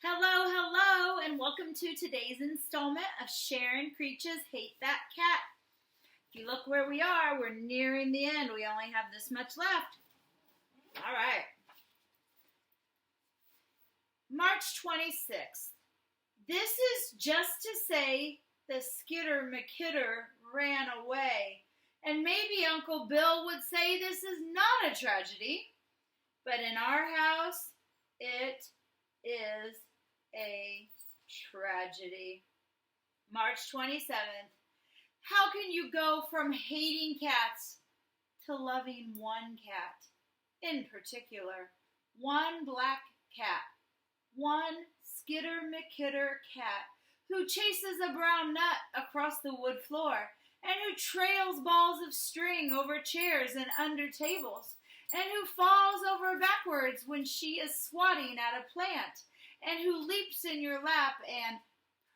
Hello, hello, and welcome to today's installment of Sharon Creech's Hate That Cat. If you look where we are, we're nearing the end. We only have this much left. All right. March 26th. This is just to say the Skitter McKitter ran away. And maybe Uncle Bill would say this is not a tragedy. But in our house, it is a tragedy. March 27th. How can you go from hating cats to loving one cat? In particular, one black cat. One Skitter McKitter cat who chases a brown nut across the wood floor and who trails balls of string over chairs and under tables and who falls over backwards when she is swatting at a plant and who leaps in your lap and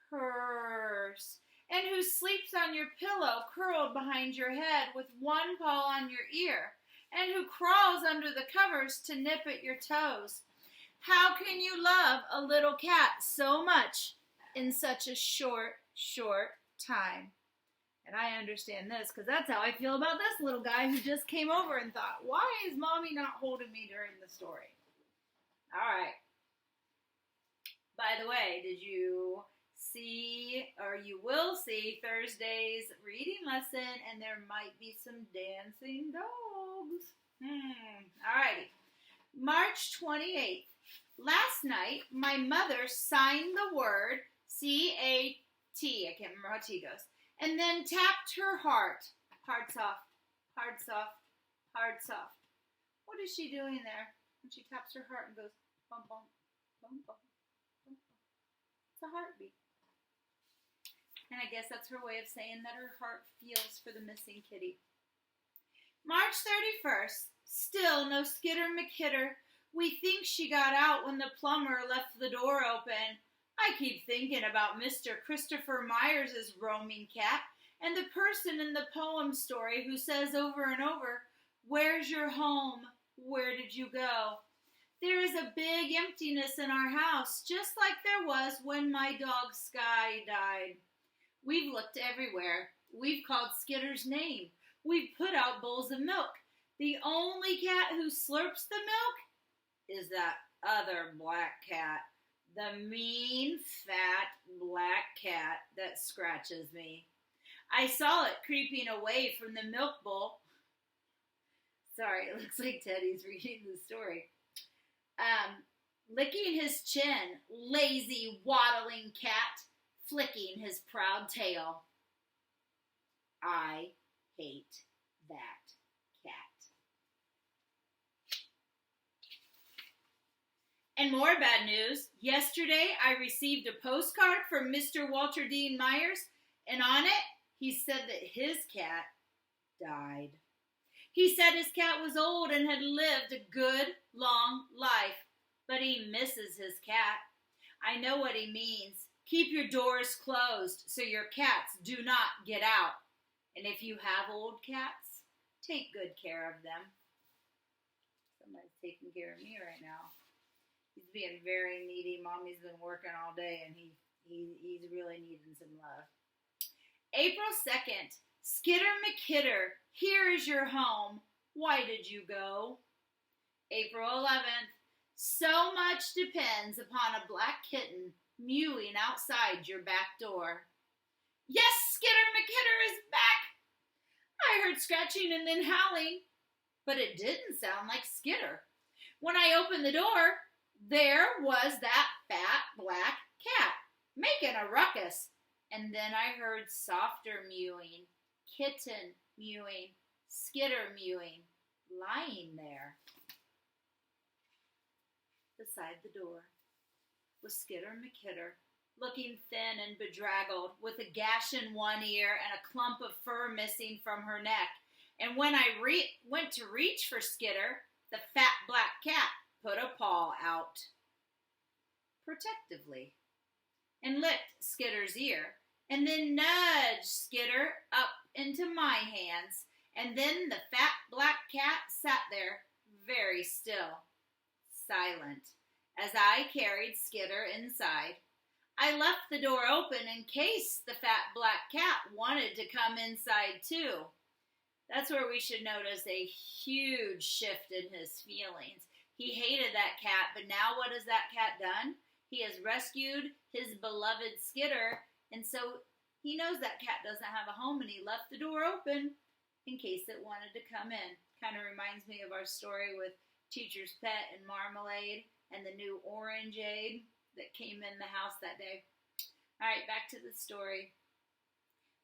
purrs, and who sleeps on your pillow curled behind your head with one paw on your ear, and who crawls under the covers to nip at your toes. How can you love a little cat so much in such a short time? And I understand this because that's how I feel about this little guy who just came over and thought, why is Mommy not holding me during the story? All right. By the way, did you see, or you will see, Thursday's reading lesson, and there might be some dancing dogs. Alrighty. March 28th. Last night, my mother signed the word C-A-T, I can't remember how T goes, and then tapped her heart. Hard, soft, hard, soft, hard, soft. What is she doing there when she taps her heart and goes bum, bum, bum, bum? It's a heartbeat. And I guess that's her way of saying that her heart feels for the missing kitty. March 31st. Still no Skitter McKitter. We think she got out when the plumber left the door open. I keep thinking about Mr. Christopher Myers' roaming cat and the person in the poem story who says over and over, "Where's your home? Where did you go?" There is a big emptiness in our house, just like there was when my dog Sky died. We've looked everywhere. We've called Skitter's name. We've put out bowls of milk. The only cat who slurps the milk is that other black cat. The mean, fat, black cat that scratches me. I saw it creeping away from the milk bowl. Sorry, it looks like Teddy's reading the story. Licking his chin, lazy, waddling cat, flicking his proud tail. I hate that cat. And more bad news. Yesterday, I received a postcard from Mr. Walter Dean Myers, and on it, he said that his cat died. He said his cat was old and had lived a good, long life, but he misses his cat. I know what he means. Keep your doors closed so your cats do not get out. And if you have old cats, take good care of them. Somebody's taking care of me right now. He's being very needy. Mommy's been working all day, and he's really needing some love. April 2nd. Skitter McKitter, here is your home. Why did you go? April 11th. So much depends upon a black kitten mewing outside your back door. Yes, Skitter McKitter is back. I heard scratching and then howling, but it didn't sound like Skitter. When I opened the door, there was that fat black cat making a ruckus, and then I heard softer mewing, kitten mewing, Skitter mewing, lying there. Beside the door was Skitter McKitter, looking thin and bedraggled, with a gash in one ear and a clump of fur missing from her neck. And when I went to reach for Skitter, the fat black cat put a paw out protectively and licked Skitter's ear, and then nudged Skitter up into my hands, and then the fat black cat sat there very still, silent, as I carried Skitter inside. I left the door open in case the fat black cat wanted to come inside too. That's where we should notice a huge shift in his feelings. He hated that cat, but now what has that cat done? He has rescued his beloved Skitter, and so he knows that cat doesn't have a home, and he left the door open in case it wanted to come in. Kind of reminds me of our story with Teacher's Pet and Marmalade and the new Orangeade that came in the house that day. All right, back to the story.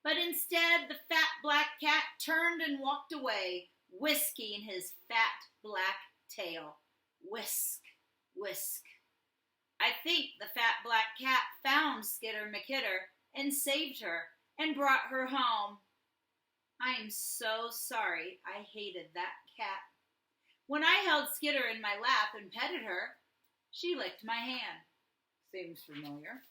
But instead, the fat black cat turned and walked away, whisking his fat black tail. Whisk, whisk. I think the fat black cat found Skitter McKitter and saved her and brought her home. I am so sorry I hated that cat. When I held Skitter in my lap and petted her, she licked my hand. Seems familiar.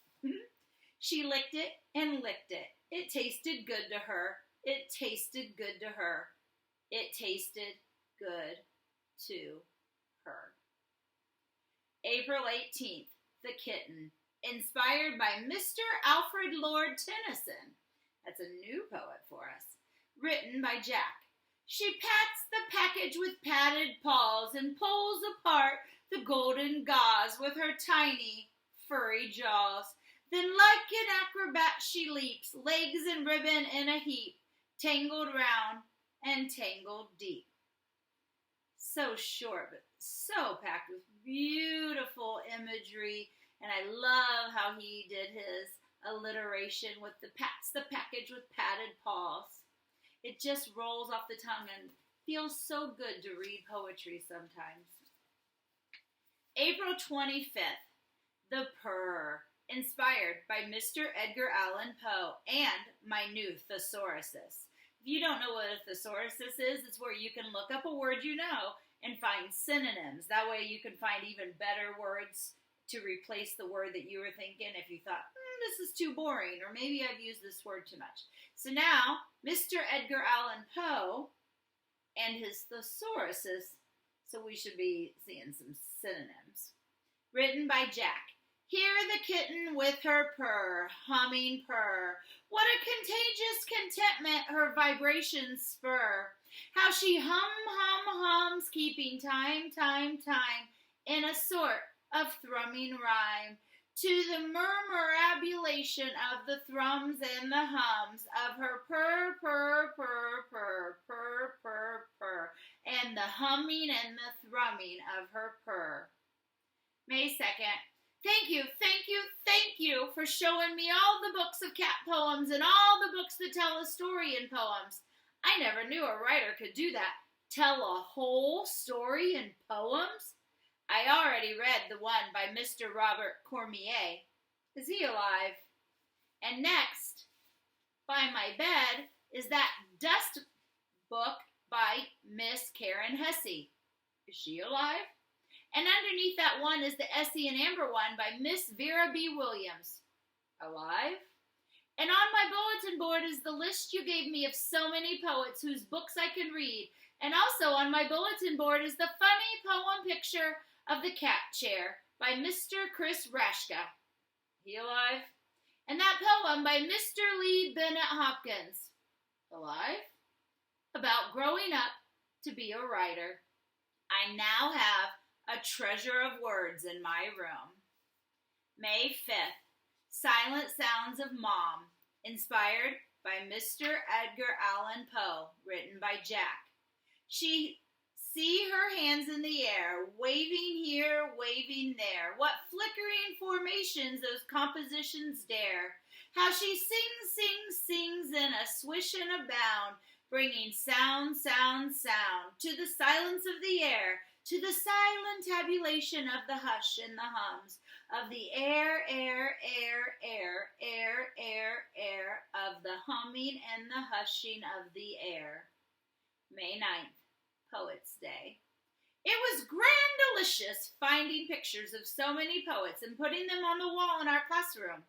She licked it and licked it. It tasted good to her. It tasted good to her. It tasted good to her. April 18th, The Kitten, inspired by Mr. Alfred Lord Tennyson. That's a new poet for us. Written by Jack. She pats the package with padded paws and pulls apart the golden gauze with her tiny, furry jaws. Then like an acrobat she leaps, legs and ribbon in a heap, tangled round and tangled deep. So short, but so packed with beautiful imagery, and I love how he did his alliteration with the pats the package with padded paws. It just rolls off the tongue and feels so good to read poetry sometimes. April 25th, The Purr, inspired by Mr. Edgar Allan Poe and my new thesauruses. If you don't know what a thesauruses is, it's where you can look up a word you know and find synonyms. That way you can find even better words to replace the word that you were thinking if you thought, this is too boring, or maybe I've used this word too much. So now, Mr. Edgar Allan Poe and his thesauruses, so we should be seeing some synonyms. Written by Jack. Hear the kitten with her purr, humming purr. What a contagious contentment her vibrations spur. How she hums, keeping time, in a sort of thrumming rhyme, to the murmurabulation of the thrums and the hums of her purr, purr, purr, purr, purr, purr, purr, and the humming and the thrumming of her purr. May 2nd. Thank you for showing me all the books of cat poems and all the books that tell a story in poems. I never knew a writer could do that. Tell a whole story in poems? I already read the one by Mr. Robert Cormier. Is he alive? And next, by my bed, is that dust book by Miss Karen Hesse. Is she alive? And underneath that one is the Essie and Amber one by Miss Vera B. Williams. Alive? And on my bulletin board is the list you gave me of so many poets whose books I can read. And also on my bulletin board is the funny poem picture of the cat chair by Mr. Chris Rashka. He alive? And that poem by Mr. Lee Bennett Hopkins. Alive? About growing up to be a writer. I now have a treasure of words in my room. May 5th. Silent Sounds of Mom, inspired by Mr. Edgar Allan Poe, written by Jack. She see her hands in the air, waving here, waving there. What flickering formations those compositions dare. How she sings in a swish and a bound, bringing sound to the silence of the air, to the silent tabulation of the hush and the hums of the air, of the humming and the hushing of the air. May 9th, Poets' Day. It was grand-delicious finding pictures of so many poets and putting them on the wall in our classroom.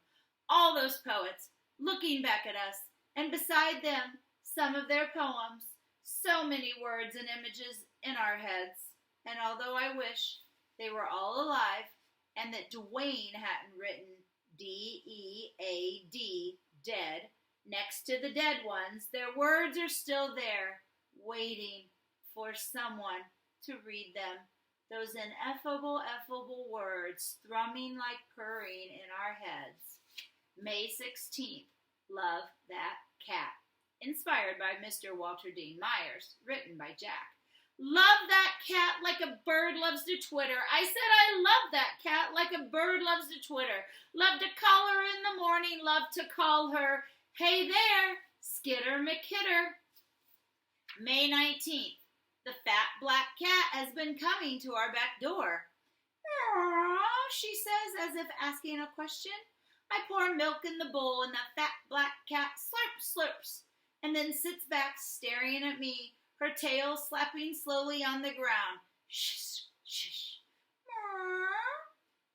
All those poets looking back at us, and beside them, some of their poems. So many words and images in our heads. And although I wish they were all alive, and that Dwayne hadn't written D-E-A-D, dead, next to the dead ones. Their words are still there, waiting for someone to read them. Those ineffable, effable words thrumming like purring in our heads. May 16th, Love That Cat. Inspired by Mr. Walter Dean Myers, written by Jack. Love that cat like a bird loves to twitter. I said I love that cat like a bird loves to twitter. Love to call her in the morning, love to call her, hey there, Skitter McKitter. May 19th. The fat black cat has been coming to our back door. Aww, she says, as if asking a question. I pour milk in the bowl, and the fat black cat slurps, and then sits back staring at me, her tail slapping slowly on the ground. Shh, shh.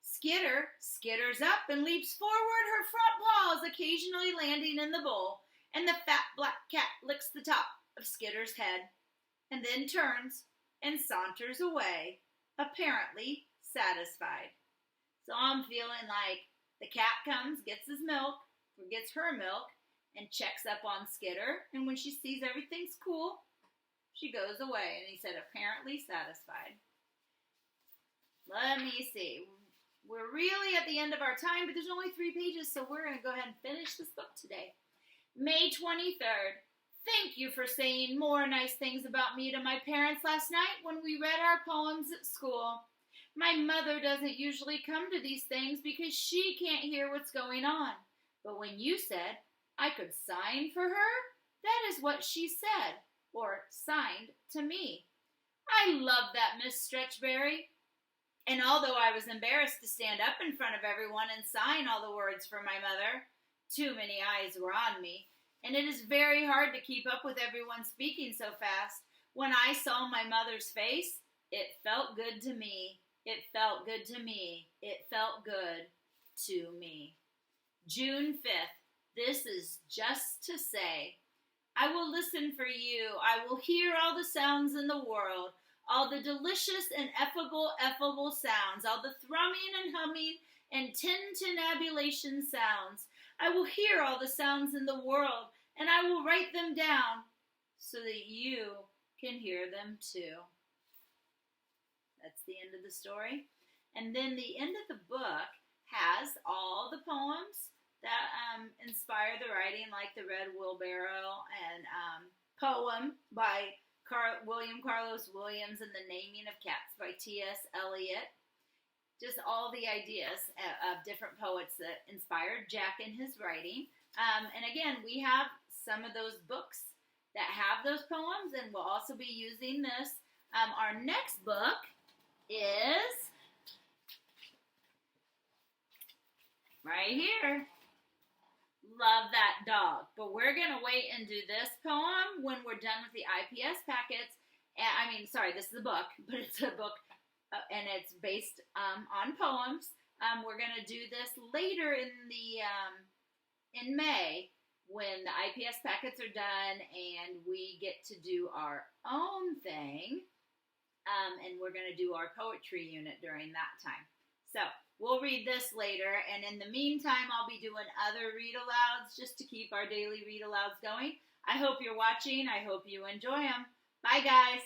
Skitter skitters up and leaps forward, her front paws occasionally landing in the bowl, and the fat black cat licks the top of Skitter's head, and then turns and saunters away, apparently satisfied. So I'm feeling like the cat comes, gets his milk, or gets her milk, and checks up on Skitter, and when she sees everything's cool, she goes away, and he said apparently satisfied. Let me see. We're really at the end of our time, but there's only 3 pages, so we're going to go ahead and finish this book today. May 23rd. Thank you for saying more nice things about me to my parents last night when we read our poems at school. My mother doesn't usually come to these things because she can't hear what's going on. But when you said I could sign for her, that is what she said, or signed to me. I love that, Miss Stretchberry. And although I was embarrassed to stand up in front of everyone and sign all the words for my mother, too many eyes were on me, and it is very hard to keep up with everyone speaking so fast. When I saw my mother's face, it felt good to me. It felt good to me. It felt good to me. June 5th. This is just to say, I will listen for you. I will hear all the sounds in the world, all the delicious and effable sounds, all the thrumming and humming and tintinnabulation sounds. I will hear all the sounds in the world, and I will write them down so that you can hear them too. That's the end of the story. And then the end of the book has all the poems that inspire the writing, like the Red Wheelbarrow and poem by William Carlos Williams and the Naming of Cats by T.S. Eliot. Just all the ideas of different poets that inspired Jack in his writing. And again, we have some of those books that have those poems, and we'll also be using this. Our next book is right here. Love That Dog. But we're going to wait and do this poem when we're done with the IPS packets. This is a book, but it's a book and it's based on poems. We're going to do this later in May when the IPS packets are done and we get to do our own thing. And we're going to do our poetry unit during that time. So we'll read this later, and in the meantime, I'll be doing other read-alouds just to keep our daily read-alouds going. I hope you're watching. I hope you enjoy them. Bye, guys.